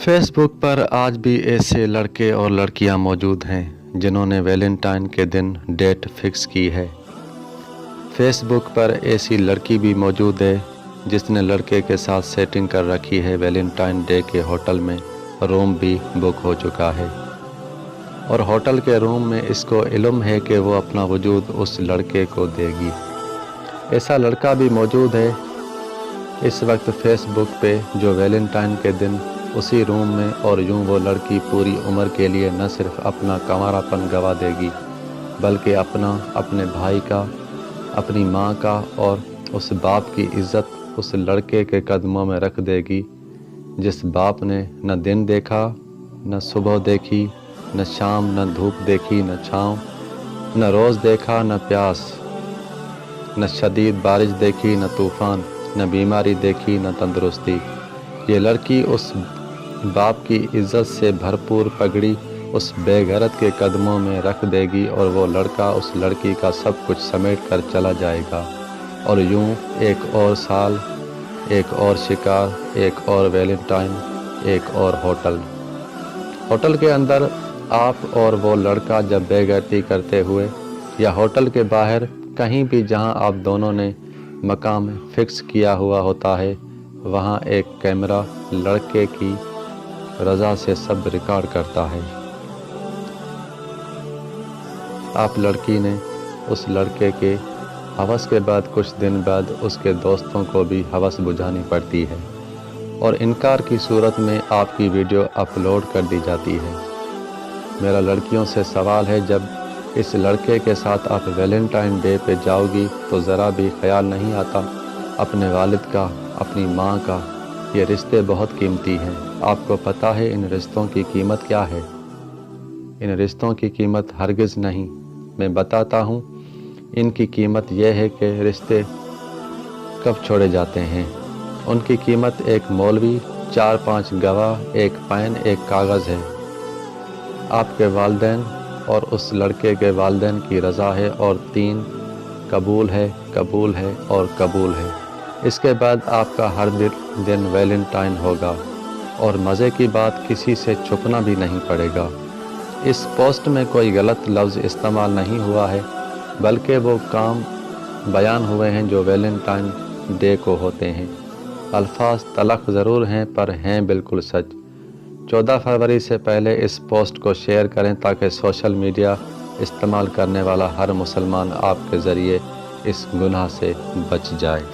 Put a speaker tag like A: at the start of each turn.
A: Face book पर आज भी ऐसे लड़के और लड़कियां मौजूद हैं जिन्होंने वैलेंटाइन के दिन डेट फिक्स की है। फेसबुक पर ऐसी लड़की भी मौजूद है जिसने लड़के के साथ सेटिंग कर रखी है। वैलेंटाइन डे के होटल में रूम भी बुक हो चुका है और होटल के रूम में इसको इल्म है कि वो अपना वजूद उस लड़के को देगी। ऐसा लड़का भी मौजूद है इस वक्त फेसबुक पे जो वैलेंटाइन के दिन उसी रूम में, और यूं वो लड़की पूरी उम्र के लिए न सिर्फ अपना कंवारापन गवा देगी बल्कि अपने भाई का, अपनी माँ का और उस बाप की इज़्ज़त उस लड़के के कदमों में रख देगी जिस बाप ने न दिन देखा, न सुबह देखी, न शाम, न धूप देखी, न छाँव, न रोज़ देखा, न प्यास, न शदीद बारिश देखी, न तूफ़ान, न बीमारी देखी, न तंदुरुस्ती। ये लड़की उस बाप की इज़्ज़त से भरपूर पगड़ी उस बेगैरत के कदमों में रख देगी और वो लड़का उस लड़की का सब कुछ समेट कर चला जाएगा। और यूं एक और साल, एक और शिकार, एक और वैलेंटाइन, एक और होटल के अंदर आप और वो लड़का जब बेगैरती करते हुए, या होटल के बाहर कहीं भी जहां आप दोनों ने मकाम फिक्स किया हुआ होता है, वहां एक कैमरा लड़के की रज़ा से सब रिकॉर्ड करता है। आप लड़की ने उस लड़के के हवस के बाद कुछ दिन बाद उसके दोस्तों को भी हवस बुझानी पड़ती है और इनकार की सूरत में आपकी वीडियो अपलोड कर दी जाती है। मेरा लड़कियों से सवाल है, जब इस लड़के के साथ आप वैलेंटाइन डे पे जाओगी तो ज़रा भी ख्याल नहीं आता अपने वालिद का, अपनी माँ का? ये रिश्ते बहुत कीमती हैं। आपको पता है इन रिश्तों की कीमत क्या है? इन रिश्तों की कीमत हरगिज़ नहीं। मैं बताता हूँ, इनकी कीमत यह है कि रिश्ते कब छोड़े जाते हैं। उनकी कीमत एक मौलवी, 4-5 गवाह, एक पेन, एक कागज़ है। आपके वालिदैन और उस लड़के के वालिदैन की रज़ा है और 3 कबूल है, कबूल है और कबूल है। इसके बाद आपका हर दिन वैलेंटाइन होगा और मज़े की बात, किसी से छुपना भी नहीं पड़ेगा। इस पोस्ट में कोई गलत लफ्ज़ इस्तेमाल नहीं हुआ है बल्कि वो काम बयान हुए हैं जो वैलेंटाइन डे को होते हैं। अल्फाज तलख ज़रूर हैं पर हैं बिल्कुल सच। 14 फरवरी से पहले इस पोस्ट को शेयर करें ताकि सोशल मीडिया इस्तेमाल करने वाला हर मुसलमान आपके ज़रिए इस गुनाह से बच जाए।